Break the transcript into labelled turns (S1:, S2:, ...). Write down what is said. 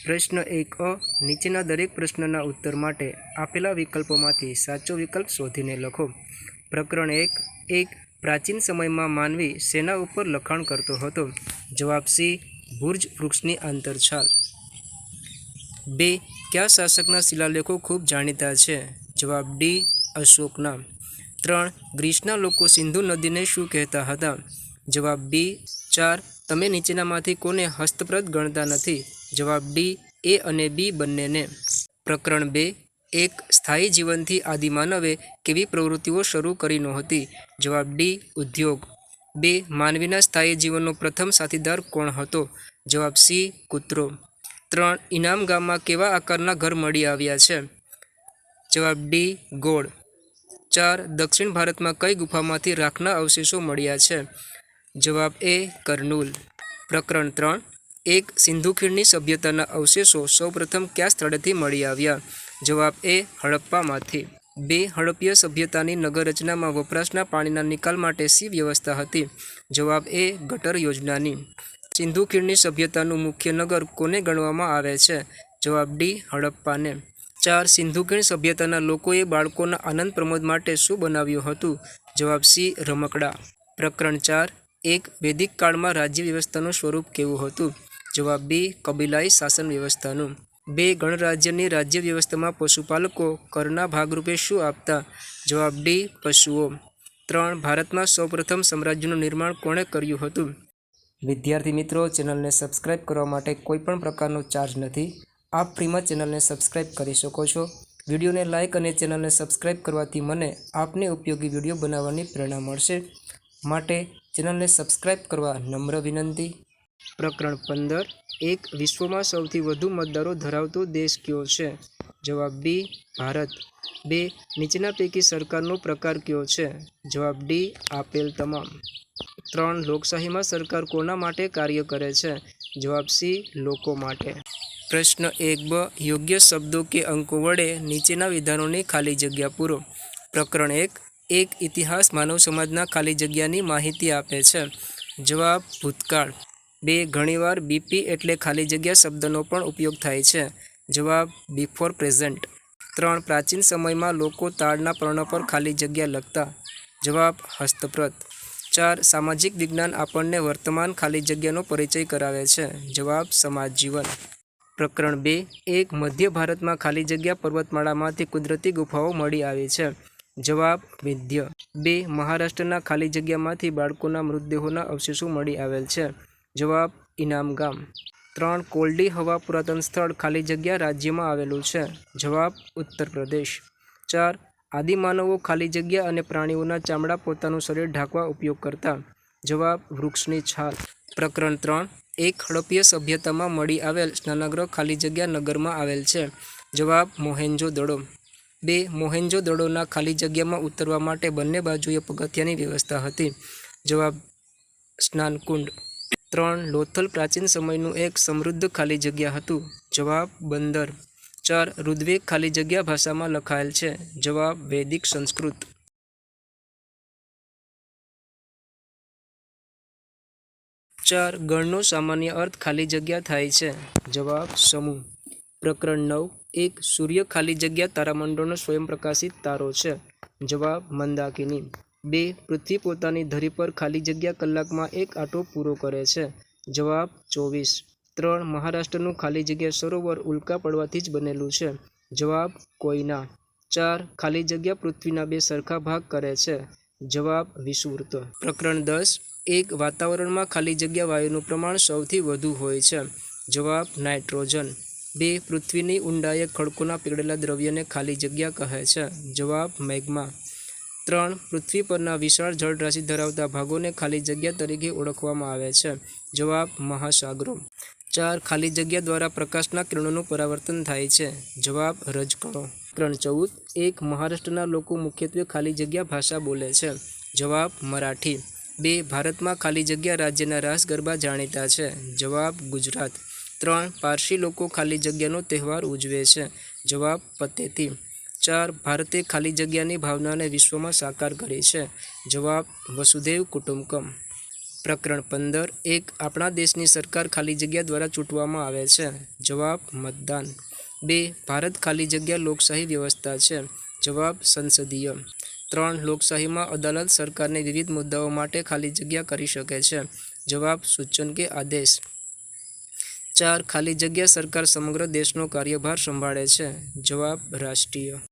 S1: પ્રશ્ન 1 અ નીચેના દરેક પ્રશ્નના ઉત્તર માટે આપેલા વિકલ્પોમાંથી સાચો વિકલ્પ શોધીને લખો. પ્રકરણ 1 પ્રાચીન સમયમાં માનવી શેના ઉપર લખાણ કરતો હતો? જવાબ સી. ભુર્જ વૃક્ષની આંતરછાલ. 2 કયા શાસકના શિલાલેખો ખૂબ જાણીતા છે? જવાબ ડી. અશોકના. 3 ગ્રીસના લોકો સિંધુ નદીને શું કહેતા હતા? જવાબ બી. 4 તમે નીચેનામાંથી કોને હસ્તપ્રદ ગણતા નથી? જવાબ ડી. એ અને બી બંનેને. પ્રકરણ 2 એક સ્થાયી જીવનથી આદિમાનવે કેવી પ્રવૃત્તિઓ શરૂ કરી નહોતી? જવાબ ડી. ઉદ્યોગ. 2 માનવીના સ્થાયી જીવનનો પ્રથમ સાથીદાર કોણ હતો? જવાબ સી. કૂતરો. 3 ઇનામ ગામમાં કેવા આકારના ઘર મળી આવ્યા છે? જવાબ ડી. ગોળ. 4 દક્ષિણ ભારતમાં કઈ ગુફામાંથી રાખના અવશેષો મળ્યા છે? જવાબ એ. કરનૂલ. પ્રકરણ 3 એક સિંધુ ખીણની સભ્યતાના અવશેષો સૌપ્રથમ કયા સ્થળેથી મળી આવ્યા? જવાબ એ. હડપ્પામાંથી. 2 હડપ્પીય સભ્યતાની નગર રચનામાં વપરાશના પાણીના નિકાલ માટે શી વ્યવસ્થા હતી? જવાબ એ. ગટર યોજનાની. સિંધુ ખીણની સભ્યતાનું મુખ્ય નગર કોને ગણવામાં આવે છે? જવાબ ડી. હડપ્પાને. 4 સિંધુ ખીણ સભ્યતાના લોકોએ બાળકોના આનંદ પ્રમોદ માટે શું બનાવ્યું હતું? જવાબ સી. રમકડા. પ્રકરણ 4 એક વૈદિક કાળમાં રાજ્ય વ્યવસ્થાનું સ્વરૂપ કેવું હતું? જવાબ બી. કબીલાઈ શાસન વ્યવસ્થાનું. 2 ગણરાજ્યની રાજ્ય વ્યવસ્થામાં પશુપાલકો કરના ભાગરૂપે શું આપતા? જવાબ ડી. પશુઓ. 3 ભારતમાં સૌપ્રથમ સામ્રાજ્યનું નિર્માણ કોણે કર્યું હતું? વિદ્યાર્થી મિત્રો, ચેનલને સબસ્ક્રાઇબ કરવા માટે કોઈ પણ પ્રકારનો ચાર્જ નથી. આપ ફ્રીમાં ચેનલને સબસ્ક્રાઇબ કરી શકો છો. વિડીયોને લાઇક અને ચેનલને સબસ્ક્રાઇબ કરવાથી મને આપને ઉપયોગી વિડીયો બનાવવાની પ્રેરણા મળશે. માટે ચેનલને સબસ્ક્રાઇબ કરવા નમ્ર વિનંતી. પ્રકરણ 15 એક વિશ્વમાં સૌથી વધુ મતદારો ધરાવતો દેશ કયો છે? જવાબ બી. ભારત. 2 નીચેના પૈકી સરકારનો પ્રકાર કયો છે? જવાબ ડી. આપેલ તમામ. 3 લોકશાહીમાં સરકાર કોના માટે કાર્ય કરે છે? જવાબ સી. લોકો માટે. પ્રશ્ન 1 બ યોગ્ય શબ્દો કે અંકો વડે નીચેના વિધાનોની ખાલી જગ્યા પૂરો. પ્રકરણ 1 ઇતિહાસ માનવ સમાજના ખાલી જગ્યાની માહિતી આપે છે. જવાબ ભૂતકાળ. 2 ઘણીવાર બીપી એટલે ખાલી જગ્યા શબ્દનો પણ ઉપયોગ થાય છે. જવાબ બિફોર પ્રેઝન્ટ. 3 પ્રાચીન સમયમાં લોકો તાડના પર્ણ પર ખાલી જગ્યા લખતા. જવાબ હસ્તપ્રત. 4 સામાજિક વિજ્ઞાન આપણને વર્તમાન ખાલી જગ્યાનો પરિચય કરાવે છે. જવાબ સમાજ જીવન. પ્રકરણ 2 એક મધ્ય ભારતમાં ખાલી જગ્યા પર્વતમાળામાંથી કુદરતી ગુફાઓ મળી આવી છે. જવાબ વિંધ્ય. 2 મહારાષ્ટ્રના ખાલી જગ્યામાંથી બાળકોના મૃતદેહોના અવશેષો મળી આવેલ છે. જવાબ ઇનામ ગામ. 3 કોલ્ડી હવા પુરાતન સ્થળ ખાલી જગ્યા રાજ્યમાં આવેલું છે. જવાબ ઉત્તર પ્રદેશ. 4 આદિમાનવો ખાલી જગ્યા અને પ્રાણીઓના ચામડા પોતાનું શરીર ઢાંકવા ઉપયોગ કરતા. જવાબ વૃક્ષની છાલ. પ્રકરણ 3 એક હડપ્પીય સભ્યતામાં મળી આવેલ સ્નાનગૃહ ખાલી જગ્યા નગરમાં આવેલ છે. જવાબ મોહેન્જો દડો. 2 મોહેન્જો દડોના ખાલી જગ્યામાં ઉતરવા માટે બંને બાજુએ પગથિયાની વ્યવસ્થા હતી. જવાબ સ્નાનકુંડ. 3 લોથલ પ્રાચીન સમયનું એક સમૃદ્ધ ખાલી જગ્યા હતું. જવાબ બંદર. 4 ઋગ્વેદ ખાલી જગ્યા ભાષામાં લખાયેલ છે. જવાબ વૈદિક સંસ્કૃત. 4 ગણનો સામાન્ય અર્થ ખાલી જગ્યા થાય છે. જવાબ સમૂહ. પ્રકરણ 9 એક સૂર્ય ખાલી જગ્યા તારામંડળનો સ્વયંપ્રકાશિત તારો છે. જવાબ મંદાકિની. 2 પૃથ્વી પોતાની ધરી પર ખાલી જગ્યા કલાકમાં એક આંટો પૂરો કરે છે. જવાબ 24. 3 મહારાષ્ટ્રનું ખાલી જગ્યા સરોવર ઉલ્કા પડવાથી જ બનેલું છે. જવાબ કોયના. 4 ખાલી જગ્યા પૃથ્વીના 2 સરખા ભાગ કરે છે. જવાબ વિષુવવૃત્ત. પ્રકરણ 10 એક વાતાવરણમાં ખાલી જગ્યા વાયુનું પ્રમાણ સૌથી વધુ હોય છે. જવાબ નાઇટ્રોજન. 2 પૃથ્વીની ઊંડાઈએ ખડકોના પીગળેલા દ્રવ્યને ખાલી જગ્યા કહે છે. જવાબ મેગ્મા. 3 પૃથ્વી પરના વિશાળ જળરાશિ ધરાવતા ભાગોને ખાલી જગ્યા તરીકે ઓળખવામાં આવે છે. જવાબ મહાસાગરો. 4 ખાલી જગ્યા દ્વારા પ્રકાશના કિરણોનું પરાવર્તન થાય છે. જવાબ રજકણો. પ્રકરણ 14 એક મહારાષ્ટ્રના લોકો મુખ્યત્વે ખાલી જગ્યા ભાષા બોલે છે. જવાબ મરાઠી. 2 ભારતમાં ખાલી જગ્યા રાજ્યના રાસ ગરબા જાણીતા છે. જવાબ ગુજરાત. 3 પારસી લોકો ખાલી જગ્યાનો તહેવાર ઉજવે છે. જવાબ પતેતી. 4 ભારતે ખાલી જગ્યાની ભાવનાને વિશ્વમાં સાકાર કરી છે. જવાબ વસુધૈવ કુટુંબકમ. પ્રકરણ 15 એક આપણા દેશની સરકાર ખાલી જગ્યા દ્વારા ચૂંટવામાં આવે છે. જવાબ મતદાન. 2 ભારત ખાલી જગ્યા લોકશાહી વ્યવસ્થા છે. જવાબ સંસદીય. 3 લોકશાહીમાં અદાલત સરકારને વિવિધ મુદ્દાઓ માટે ખાલી જગ્યા કરી શકે છે. જવાબ સૂચન કે આદેશ. 4 ખાલી જગ્યા સરકાર સમગ્ર દેશનો કાર્યભાર સંભાળે છે. જવાબ રાષ્ટ્રીય.